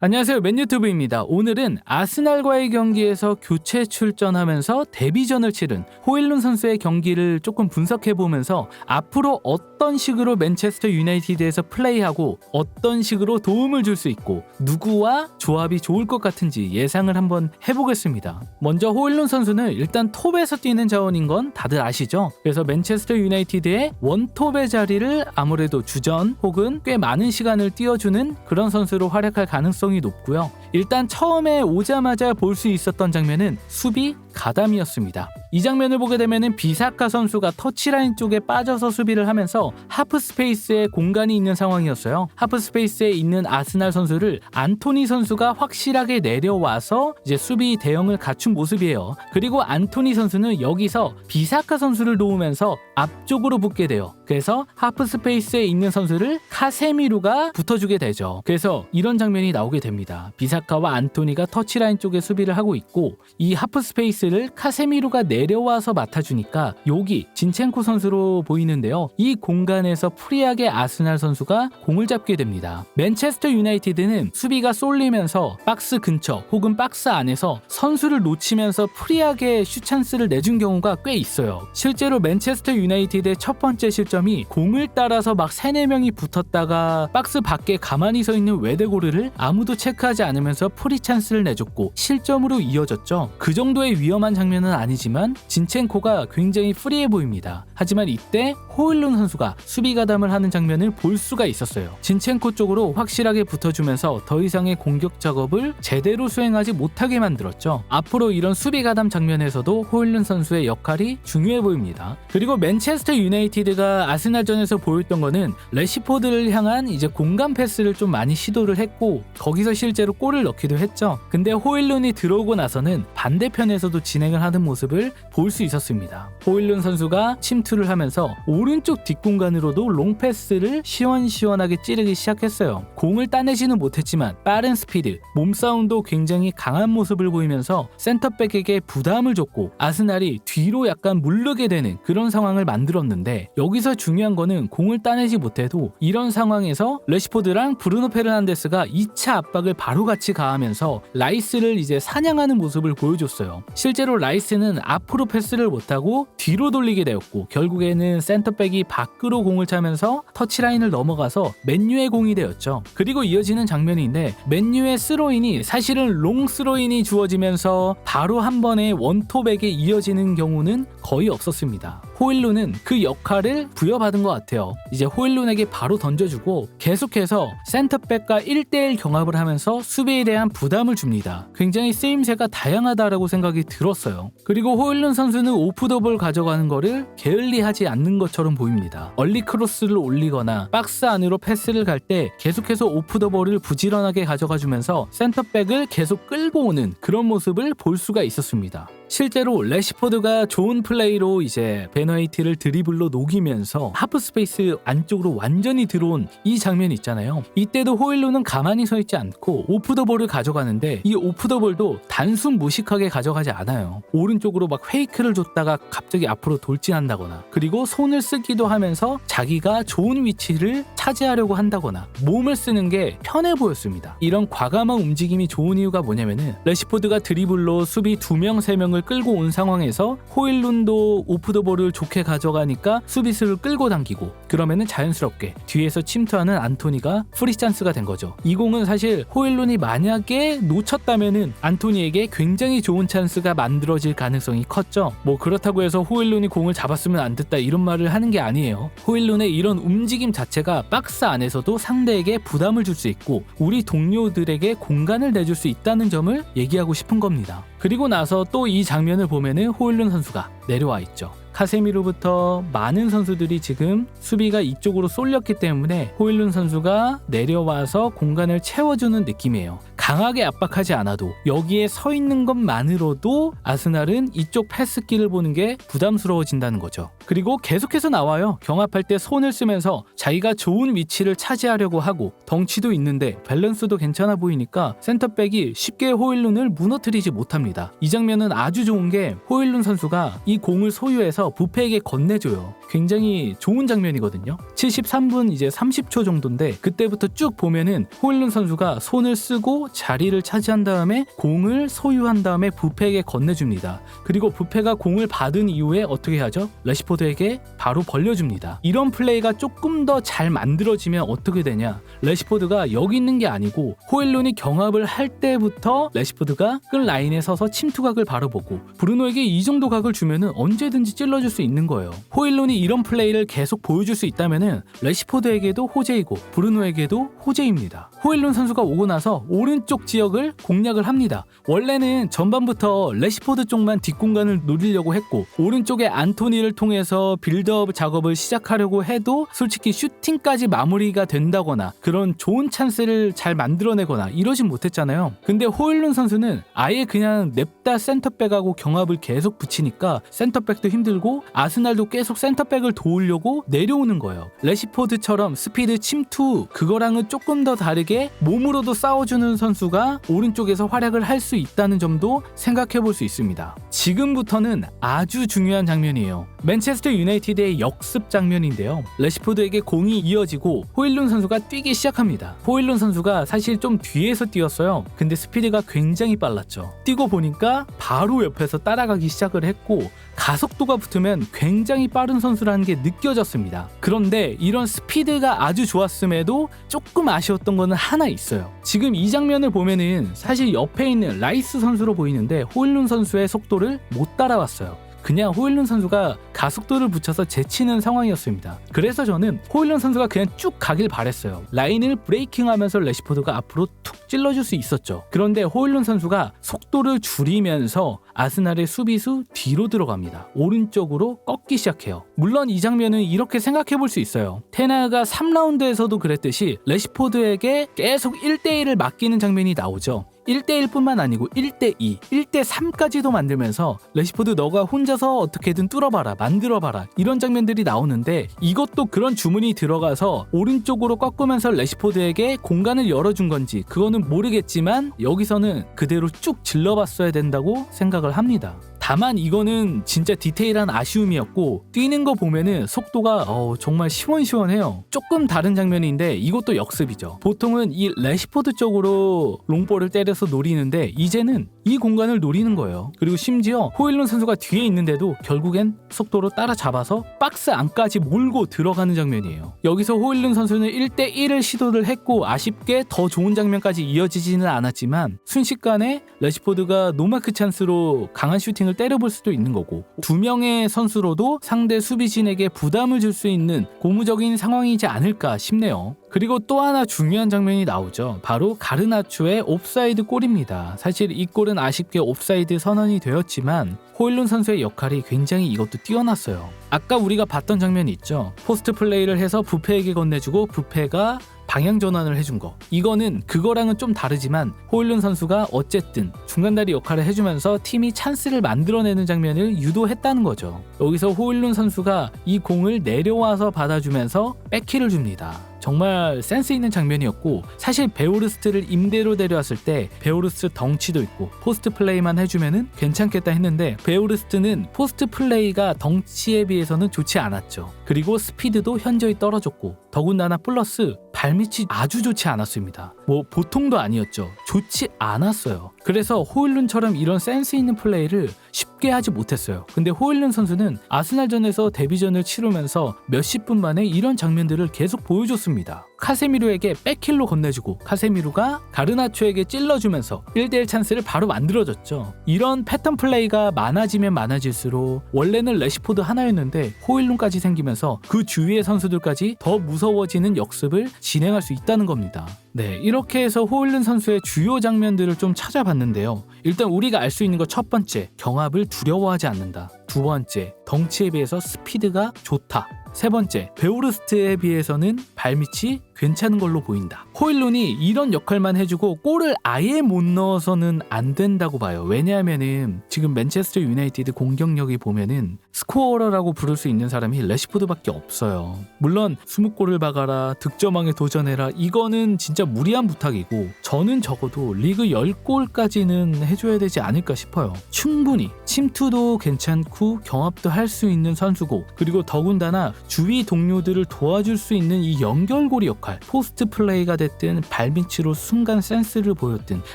안녕하세요, 맨유튜브입니다. 오늘은 아스날과의 경기에서 교체 출전하면서 데뷔전을 치른 호일룬 선수의 경기를 조금 분석해보면서 앞으로 어떤 식으로 맨체스터 유나이티드에서 플레이하고 어떤 식으로 도움을 줄 수 있고 누구와 조합이 좋을 것 같은지 예상을 한번 해보겠습니다. 먼저 호일룬 선수는 일단 톱에서 뛰는 자원인 건 다들 아시죠? 그래서 맨체스터 유나이티드의 원톱의 자리를 아무래도 주전 혹은 꽤 많은 시간을 띄워주는 그런 선수로 활약할 가능성이 높고요. 일단 처음에 오자마자 볼 수 있었던 장면은 수비 가담이었습니다. 이 장면을 보게 되면은 비사카 선수가 터치라인 쪽에 빠져서 수비를 하면서 하프 스페이스에 공간이 있는 상황이었어요. 하프 스페이스에 있는 아스날 선수를 안토니 선수가 확실하게 내려와서 이제 수비 대응을 갖춘 모습이에요. 그리고 안토니 선수는 여기서 비사카 선수를 도우면서 앞쪽으로 붙게 돼요. 그래서 하프 스페이스에 있는 선수를 카세미루가 붙어주게 되죠. 그래서 이런 장면이 나오게 됩니다. 비사카와 안토니가 터치라인 쪽에 수비를 하고 있고 이 하프 스페이스를 카세미루가 내려와서 맡아주니까 여기 진첸코 선수로 보이는데요. 이 공간에서 프리하게 아스날 선수가 공을 잡게 됩니다. 맨체스터 유나이티드는 수비가 쏠리면서 박스 근처 혹은 박스 안에서 선수를 놓치면서 프리하게 슛 찬스를 내준 경우가 꽤 있어요. 실제로 맨체스터 유나이티드의 첫 번째 실점이 공을 따라서 막 3-4명이 붙었다가 박스 밖에 가만히 서 있는 웨데고르를 아무도 체크하지 않으면서 프리 찬스를 내줬고 실점으로 이어졌죠. 그 정도의 위험한 장면은 아니지만 진첸코가 굉장히 프리해 보입니다. 하지만 이때 호일룬 선수가 수비 가담을 하는 장면을 볼 수가 있었어요. 진첸코 쪽으로 확실하게 붙어주면서 더 이상의 공격 작업을 제대로 수행하지 못하게 만들었죠. 앞으로 이런 수비 가담 장면에서도 호일룬 선수의 역할이 중요해 보입니다. 그리고 맨체스터 유나이티드가 아스날전에서 보였던 거는 래시포드를 향한 이제 공간 패스를 좀 많이 시도를 했고 거기서 실제로 골을 넣기도 했죠. 근데 호일룬이 들어오고 나서는 반대편에서도 진행을 하는 모습을 볼 수 있었습니다. 호일룬 선수가 침투를 하면서 오른쪽 뒷공간으로도 롱패스를 시원시원하게 찌르기 시작했어요. 공을 따내지는 못했지만 빠른 스피드, 몸싸움도 굉장히 강한 모습을 보이면서 센터백에게 부담을 줬고 아스날이 뒤로 약간 물르게 되는 그런 상황을 만들었는데 여기서 중요한 거는 공을 따내지 못해도 이런 상황에서 래시포드랑 브루노 페르난데스가 2차 압박을 바로 같이 가하면서 라이스를 이제 사냥하는 모습을 보여줬어요. 실제로 라이스는 앞으로 패스를 못하고 뒤로 돌리게 되었고 결국에는 센터백이 밖으로 공을 차면서 터치라인을 넘어가서 맨유의 공이 되었죠. 그리고 이어지는 장면인데 맨유의 스로인이 사실은 롱 스로인이 주어지면서 바로 한 번에 원톱에게 이어지는 경우는 거의 없었습니다. 호일룬은 그 역할을 부여받은 것 같아요. 이제 호일룬에게 바로 던져주고 계속해서 센터백과 1대1 경합을 하면서 수비에 대한 부담을 줍니다. 굉장히 쓰임새가 다양하다라고 생각이 들었어요. 그리고 호일룬 선수는 오프 더 볼 가져가는 거를 게을리하지 않는 것처럼 보입니다. 얼리 크로스를 올리거나 박스 안으로 패스를 갈 때 계속해서 오프 더 볼을 부지런하게 가져가주면서 센터백을 계속 끌고 오는 그런 모습을 볼 수가 있었습니다. 실제로 래시포드가 좋은 플레이로 이제 벤 화이트를 드리블로 녹이면서 하프 스페이스 안쪽으로 완전히 들어온 이 장면 있잖아요. 이때도 호일룬은 가만히 서 있지 않고 오프 더 볼을 가져가는데 이 오프 더 볼도 단순 무식하게 가져가지 않아요. 오른쪽으로 막 페이크를 줬다가 갑자기 앞으로 돌진한다거나 그리고 손을 쓰기도 하면서 자기가 좋은 위치를 차지하려고 한다거나 몸을 쓰는 게 편해 보였습니다. 이런 과감한 움직임이 좋은 이유가 뭐냐면은 래시포드가 드리블로 수비 2명, 3명을 끌고 온 상황에서 호일룬도 오프 더 볼을 좋게 가져가니까 수비수를 끌고 당기고 그러면은 자연스럽게 뒤에서 침투하는 안토니가 프리 찬스가 된 거죠. 이 공은 사실 호일룬이 만약에 놓쳤다면은 안토니에게 굉장히 좋은 찬스가 만들어질 가능성이 컸죠. 뭐 그렇다고 해서 호일룬이 공을 잡았으면 안 됐다 이런 말을 하는 게 아니에요. 호일룬의 이런 움직임 자체가 박스 안에서도 상대에게 부담을 줄 수 있고 우리 동료들에게 공간을 내줄 수 있다는 점을 얘기하고 싶은 겁니다. 그리고 나서 또 이 장면을 보면은 호일룬 선수가 내려와 있죠. 카세미로부터 많은 선수들이 지금 수비가 이쪽으로 쏠렸기 때문에 호일룬 선수가 내려와서 공간을 채워주는 느낌이에요. 강하게 압박하지 않아도 여기에 서 있는 것만으로도 아스날은 이쪽 패스길을 보는 게 부담스러워진다는 거죠. 그리고 계속해서 나와요. 경합할 때 손을 쓰면서 자기가 좋은 위치를 차지하려고 하고 덩치도 있는데 밸런스도 괜찮아 보이니까 센터백이 쉽게 호일룬을 무너뜨리지 못합니다. 이 장면은 아주 좋은 게 호일룬 선수가 이 공을 소유해서 돌려서 부페에게 건네줘요. 굉장히 좋은 장면이거든요. 73분 이제 30초 정도인데 그때부터 쭉 보면은 호일룬 선수가 손을 쓰고 자리를 차지한 다음에 공을 소유한 다음에 부페에게 건네줍니다. 그리고 부페가 공을 받은 이후에 어떻게 하죠? 레시포드에게 바로 벌려줍니다. 이런 플레이가 조금 더 잘 만들어지면 어떻게 되냐? 레시포드가 여기 있는 게 아니고 호일룬이 경합을 할 때부터 레시포드가 끌 라인에 서서 침투각을 바로 보고 브루노에게 이 정도 각을 주면은 언제든지 찔러줄 수 있는 거예요. 호일룬이 이런 플레이를 계속 보여줄 수 있다면은 레시포드에게도 호재이고 브루노에게도 호재입니다. 호일룬 선수가 오고 나서 오른쪽 지역을 공략을 합니다. 원래는 전반부터 레시포드 쪽만 뒷공간을 노리려고 했고 오른쪽에 안토니를 통해서 빌드업 작업을 시작하려고 해도 솔직히 슈팅까지 마무리가 된다거나 그런 좋은 찬스를 잘 만들어내거나 이러진 못했잖아요. 근데 호일룬 선수는 아예 그냥 냅다 센터백하고 경합을 계속 붙이니까 센터백도 힘들고 아스날도 계속 센터백을 도우려고 내려오는 거예요. 레시포드처럼 스피드 침투 그거랑은 조금 더 다르게 몸으로도 싸워주는 선수가 오른쪽에서 활약을 할 수 있다는 점도 생각해 볼 수 있습니다. 지금부터는 아주 중요한 장면이에요. 맨체스터 유나이티드의 역습 장면인데요. 레시포드에게 공이 이어지고 호일룬 선수가 뛰기 시작합니다. 호일룬 선수가 사실 좀 뒤에서 뛰었어요. 근데 스피드가 굉장히 빨랐죠. 뛰고 보니까 바로 옆에서 따라가기 시작을 했고 가속도가 붙으면 굉장히 빠른 선수라는 게 느껴졌습니다. 그런데 이런 스피드가 아주 좋았음에도 조금 아쉬웠던 거는 하나 있어요. 지금 이 장면을 보면은 사실 옆에 있는 라이스 선수로 보이는데 호일룬 선수의 속도를 못 따라왔어요. 그냥 호일룬 선수가 가속도를 붙여서 제치는 상황이었습니다. 그래서 저는 호일룬 선수가 그냥 쭉 가길 바랬어요. 라인을 브레이킹하면서 레시포드가 앞으로 툭 찔러줄 수 있었죠. 그런데 호일룬 선수가 속도를 줄이면서 아스날의 수비수 뒤로 들어갑니다. 오른쪽으로 꺾기 시작해요. 물론 이 장면은 이렇게 생각해 볼 수 있어요. 테나가 3라운드에서도 그랬듯이 레시포드에게 계속 1대1을 맡기는 장면이 나오죠. 1대1뿐만 아니고 1대2, 1대3까지도 만들면서 레시포드 너가 혼자서 어떻게든 뚫어봐라, 만들어봐라 이런 장면들이 나오는데 이것도 그런 주문이 들어가서 오른쪽으로 꺾으면서 레시포드에게 공간을 열어준 건지 그거는 모르겠지만 여기서는 그대로 쭉 질러봤어야 된다고 생각을 합니다. 다만 이거는 진짜 디테일한 아쉬움이었고 뛰는 거 보면은 속도가 정말 시원시원해요. 조금 다른 장면인데 이것도 역습이죠. 보통은 이 레시포드 쪽으로 롱볼을 때려서 노리는데 이제는 이 공간을 노리는 거예요. 그리고 심지어 호일룬 선수가 뒤에 있는데도 결국엔 속도로 따라잡아서 박스 안까지 몰고 들어가는 장면이에요. 여기서 호일룬 선수는 1대1을 시도를 했고 아쉽게 더 좋은 장면까지 이어지지는 않았지만 순식간에 레시포드가 노마크 찬스로 강한 슈팅을 때려볼 수도 있는 거고 두 명의 선수로도 상대 수비진에게 부담을 줄 수 있는 고무적인 상황이지 않을까 싶네요. 그리고 또 하나 중요한 장면이 나오죠. 바로 가르나초의 옵사이드 골입니다. 사실 이 골은 아쉽게 옵사이드 선언이 되었지만 호일룬 선수의 역할이 굉장히 이것도 뛰어났어요. 아까 우리가 봤던 장면이 있죠. 포스트 플레이를 해서 부페에게 건네주고 부페가 방향 전환을 해준 거. 이거는 그거랑은 좀 다르지만 호일룬 선수가 어쨌든 중간다리 역할을 해주면서 팀이 찬스를 만들어내는 장면을 유도했다는 거죠. 여기서 호일룬 선수가 이 공을 내려와서 받아주면서 백키를 줍니다. 정말 센스 있는 장면이었고 사실 베오르스트를 임대로 데려왔을 때 베오르스트 덩치도 있고 포스트 플레이만 해주면은 괜찮겠다 했는데 베오르스트는 포스트 플레이가 덩치에 비해서는 좋지 않았죠. 그리고 스피드도 현저히 떨어졌고 더군다나 플러스 발밑이 아주 좋지 않았습니다. 뭐 보통도 아니었죠. 좋지 않았어요. 그래서 호일룬처럼 이런 센스 있는 플레이를 쉽게 하지 못했어요. 근데 호일룬 선수는 아스날전에서 데뷔전을 치르면서 몇십 분 만에 이런 장면들을 계속 보여줬습니다. 카세미루에게 백힐로 건네주고 카세미루가 가르나초에게 찔러주면서 1대1 찬스를 바로 만들어줬죠. 이런 패턴 플레이가 많아지면 많아질수록 원래는 레시포드 하나였는데 호일룬까지 생기면서 그 주위의 선수들까지 더 무서워지는 역습을 진행할 수 있다는 겁니다. 네, 이렇게 해서 호일룬 선수의 주요 장면들을 좀 찾아봤는데요. 일단 우리가 알 수 있는 것 첫 번째, 경합을 두려워하지 않는다. 두 번째, 덩치에 비해서 스피드가 좋다. 세 번째, 베오르스트에 비해서는 발밑이 괜찮은 걸로 보인다. 호일룬이 이런 역할만 해주고 골을 아예 못 넣어서는 안 된다고 봐요. 왜냐하면은 지금 맨체스터 유나이티드 공격력이 보면은 스코어러라고 부를 수 있는 사람이 레시포드밖에 없어요. 물론 20골을 박아라, 득점왕에 도전해라, 이거는 진짜 무리한 부탁이고 저는 적어도 리그 10골까지는 해줘야 되지 않을까 싶어요. 충분히 침투도 괜찮고 경합도 할 수 있는 선수고, 그리고 더군다나 주위 동료들을 도와줄 수 있는 이 연결고리 역할, 포스트 플레이가 됐든 발밑으로 순간 센스를 보였든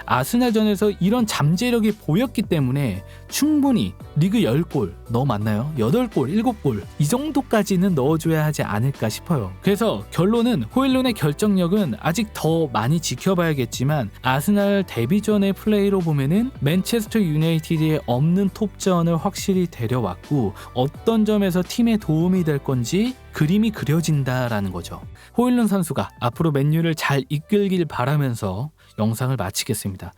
아스날전에서 이런 잠재력이 보였기 때문에 충분히 리그 10골 넣어 맞나요? 8골, 7골 이 정도까지는 넣어줘야 하지 않을까 싶어요. 그래서 결론은 호일룬의 결정력은 아직 더 많이 지켜봐야겠지만 아스날 데뷔전의 플레이로 보면은 맨체스터 유나이티드에 없는 톱전을 확실히 데려왔고 어떤 점에서 팀에 도움이 될 건지 그림이 그려진다라는 거죠. 호일룬 선수가 앞으로 맨유를 잘 이끌길 바라면서 영상을 마치겠습니다.